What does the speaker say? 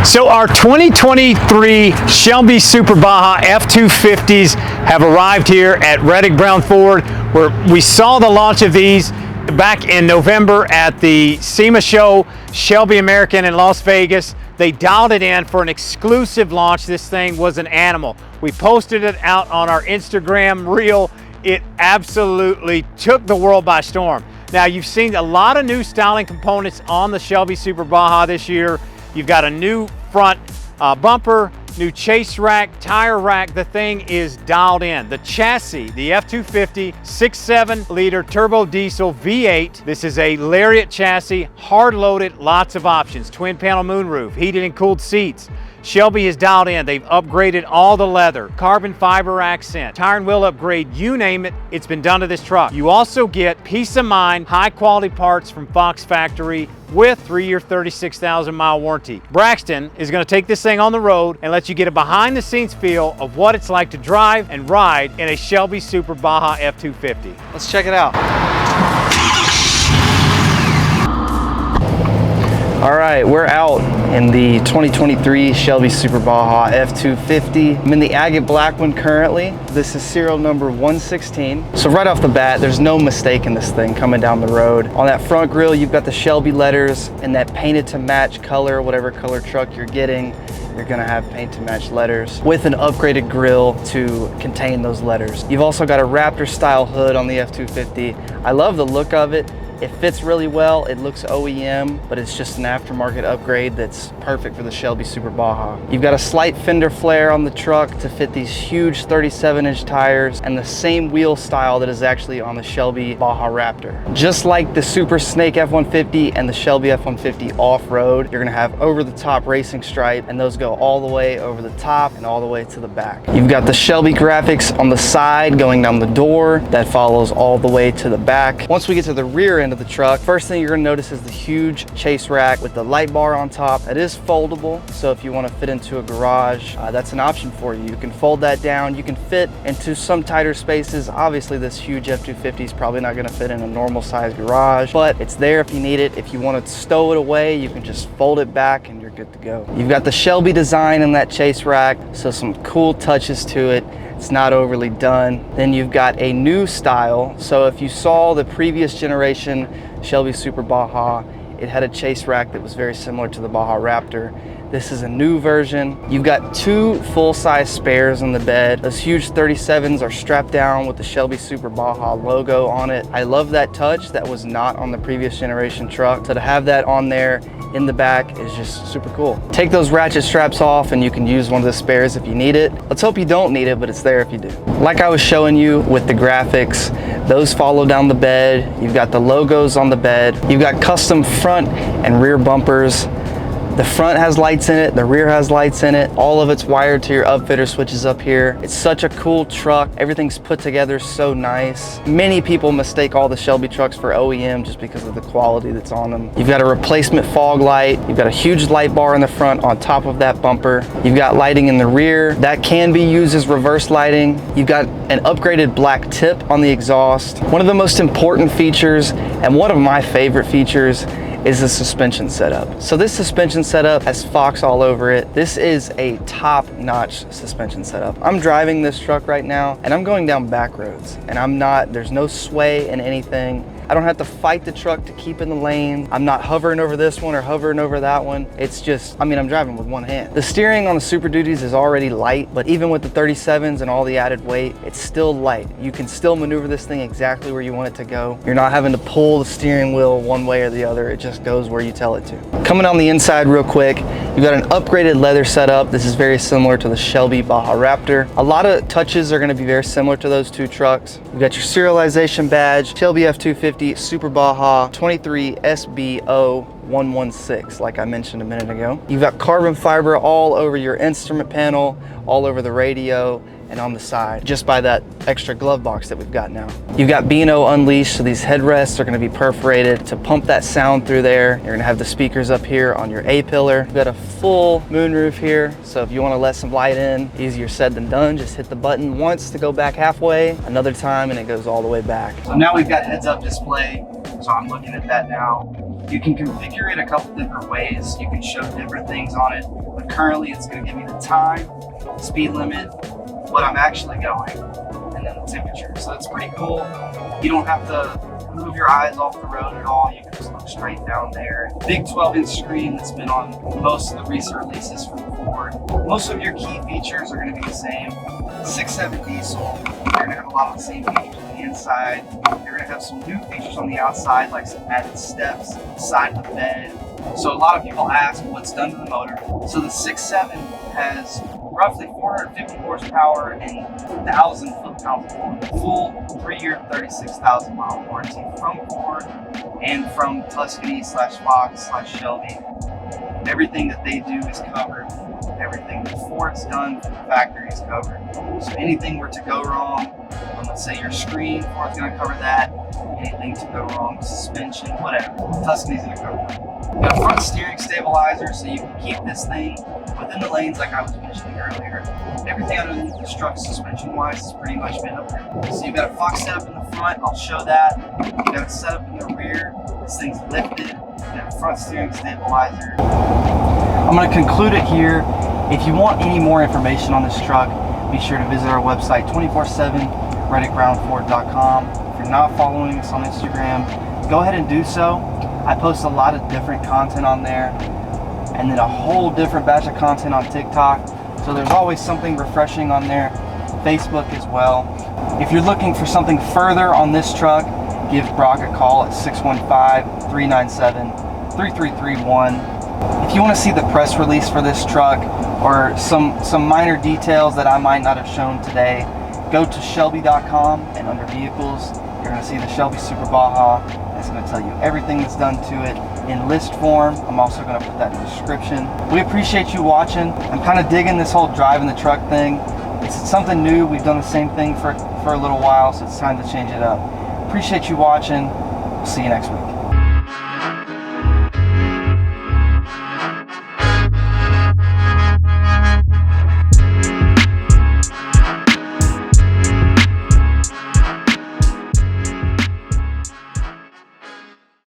So our 2023 Shelby Super Baja F-250s have arrived here at Reddick Brown Ford, where we saw the launch of these back in November at the SEMA show, Shelby American in Las Vegas. They dialed it in for an exclusive launch. This thing was an animal. We posted it out on our Instagram reel. It absolutely took the world by storm. Now, you've seen a lot of new styling components on the Shelby Super Baja this year. You've got a new front bumper, new chase rack, tire rack. The thing is dialed in. The chassis, the F-250, 6.7 liter turbo diesel V8. This is a Lariat chassis, hard loaded, lots of options. Twin panel moonroof, heated and cooled seats. Shelby is dialed in. They've upgraded all the leather, carbon fiber accent, tire and wheel upgrade, you name it, it's been done to this truck. You also get peace of mind, high quality parts from Fox Factory with 3-year, 36,000-mile warranty. Braxton is going to take this thing on the road and let you get a behind the scenes feel of what it's like to drive and ride in a Shelby Super Baja F-250. Let's check it out. All right, we're out in the 2023 Shelby Super Baja F-250. I'm in the agate black one currently. This is serial number 116. So right off the bat, there's no mistake in this thing coming down the road. On that front grille, you've got the Shelby letters and that painted to match color, whatever color truck you're getting. You're gonna have paint to match letters with an upgraded grille to contain those letters. You've also got a Raptor style hood on the F-250. I love the look of it. It fits really well. It looks OEM, but it's just an aftermarket upgrade that's perfect for the Shelby Super Baja. You've got a slight fender flare on the truck to fit these huge 37-inch tires and the same wheel style that is actually on the Shelby Baja Raptor. Just like the Super Snake F-150 and the Shelby F-150 off-road, you're gonna have over-the-top racing stripe, and those go all the way over the top and all the way to the back. You've got the Shelby graphics on the side going down the door that follows all the way to the back. Once we get to the rear end of the truck, first thing you're going to notice is the huge chase rack with the light bar on top. It is foldable, so if you want to fit into a garage, that's an option for you. You can fold that down. You can fit into some tighter spaces. Obviously, this huge F-250 is probably not going to fit in a normal size garage, but it's there if you need it. If you want to stow it away, you can just fold it back and you're good to go. You've got the Shelby design in that chase rack, so some cool touches to it. It's not overly done. Then you've got a new style. So if you saw the previous generation Shelby Super Baja, it had a chase rack that was very similar to the Baja Raptor. This is a new version. You've got two full-size spares in the bed. Those huge 37s are strapped down with the Shelby Super Baja logo on it. I love that touch. That was not on the previous generation truck. So to have that on there in the back is just super cool. Take those ratchet straps off and you can use one of the spares if you need it. Let's hope you don't need it, but it's there if you do. Like I was showing you with the graphics, those follow down the bed. You've got the logos on the bed. You've got custom front and rear bumpers. The front has lights in it, the rear has lights in it. All of it's wired to your upfitter switches up here. It's such a cool truck. Everything's put together so nice. Many people mistake all the Shelby trucks for OEM just because of the quality that's on them. You've got a replacement fog light. You've got a huge light bar in the front on top of that bumper. You've got lighting in the rear. That can be used as reverse lighting. You've got an upgraded black tip on the exhaust. One of the most important features, and one of my favorite features, is the suspension setup. So this suspension setup has Fox all over it. This is a top-notch suspension setup. I'm driving this truck right now and I'm going down back roads and there's no sway in anything. I don't have to fight the truck to keep in the lane. I'm not hovering over this one or hovering over that one. It's just, I'm driving with one hand. The steering on the Super Duties is already light, but even with the 37s and all the added weight, it's still light. You can still maneuver this thing exactly where you want it to go. You're not having to pull the steering wheel one way or the other. It just goes where you tell it to. Coming on the inside real quick, you've got an upgraded leather setup. This is very similar to the Shelby Baja Raptor. A lot of touches are gonna be very similar to those two trucks. You've got your serialization badge, Shelby F-250 Super Baja 23 SBO 116, like I mentioned a minute ago. You've got carbon fiber all over your instrument panel, all over the radio, and on the side, just by that extra glove box that we've got now. You've got B&O Unleashed, so these headrests are gonna be perforated to pump that sound through there. You're gonna have the speakers up here on your A-pillar. You've got a full moonroof here, so if you wanna let some light in, easier said than done. Just hit the button once to go back halfway, another time, and it goes all the way back. So now we've got heads-up display, so I'm looking at that now. You can configure it a couple different ways. You can show different things on it, but currently it's going to give me the time, speed limit, what I'm actually going, and then the temperature. So it's pretty cool. You don't have to move your eyes off the road at all. You can just look straight down there. Big 12-inch screen that's been on most of the recent releases from Ford. Most of your key features are going to be the same. 6.7 diesel, you're going to have a lot of the same features on the inside. You're going to have some new features on the outside, like some added steps, side of the bed. So a lot of people ask what's done to the motor. So the 6.7 has roughly 450 horsepower and 1,000 foot-pounds of torque. Full 3-year, 36,000 mile warranty from Ford and from Tuscany/Fox/Shelby. Everything that they do is covered. Everything that Ford's done from the factory is covered. So anything were to go wrong, let's say your screen, Ford's going to cover that. Anything to go wrong, suspension, whatever, Tuscany's going to cover it. You got a front steering stabilizer, so you can keep this thing within the lanes like I was mentioning earlier. Everything underneath the truck suspension-wise has pretty much been upgraded. So you've got a Fox setup in the front, I'll show that. You've got a setup in the rear, this thing's lifted. You got a front steering stabilizer. I'm going to conclude it here. If you want any more information on this truck, be sure to visit our website 24/7, ReddickBrownFord.com. If you're not following us on Instagram, go ahead and do so. I post a lot of different content on there, and then a whole different batch of content on TikTok. So there's always something refreshing on there. Facebook as well. If you're looking for something further on this truck, give Brock a call at 615-397-3331. If you want to see the press release for this truck or some minor details that I might not have shown today, go to Shelby.com, and under vehicles, you're going to see the Shelby Super Baja. It's going to tell you everything that's done to it in list form. I'm also going to put that in the description. We appreciate you watching. I'm kind of digging this whole driving the truck thing. It's something new. We've done the same thing for a little while, so it's time to change it up. Appreciate you watching. We'll see you next week.